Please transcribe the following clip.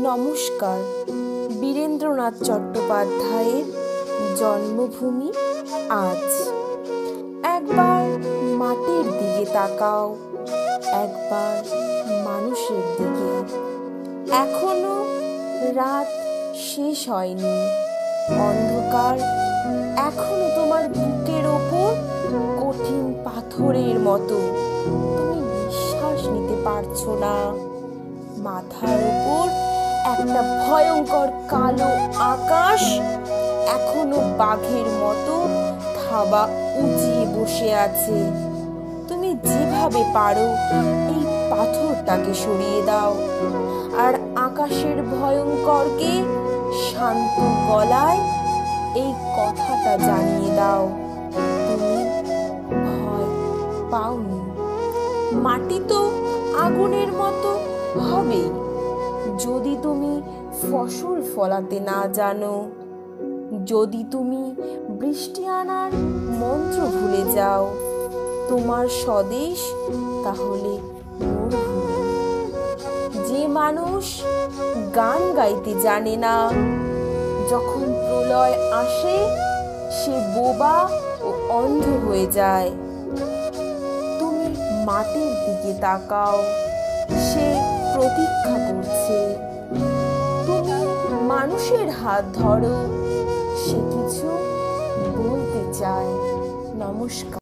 নমস্কার। বীরেন্দ্রনাথ চট্টোপাধ্যায়ের জন্মভূমি আজ। একবার মাটির দিকে তাকাও, একবার মানুষের দিকে। এখনো রাত শেষ হয়নি, অন্ধকার এখনো তোমার বুকের ওপর কঠিন পাথরের মতো। তুমি নিঃশ্বাস নিতে পারছো না। মাথার উপর একটা ভয়ঙ্কর কালো আকাশ এখনো বাঘের মতো থাবা উঁচিয়ে বসে আছে। তুমি যেভাবে পারো এই পাথরটাকে সরিয়ে দাও, আর আকাশের ভয়ঙ্করকে শান্ত গলায় এই কথাটা জানিয়ে দাও, তুমি ভয় পাওনি। মাটি তো আগুনের মতো হবেই যদি তুমি ফসল ফলাতে না জানো, যদি তুমি বৃষ্টি আনার মন্ত্র ভুলে যাও। তোমার স্বদেশ তাহলে মরুভূমি। যে মানুষ গান গাইতে জানে না, যখন প্রলয় আসে সে বোবা ও অন্ধ হয়ে যায়। তুমি মাটির দিকে তাকাও, সে প্রতীক্ষা করছে। তুমি মানুষের হাত ধরো, সে কিছু বলতে চায়। নমস্কার।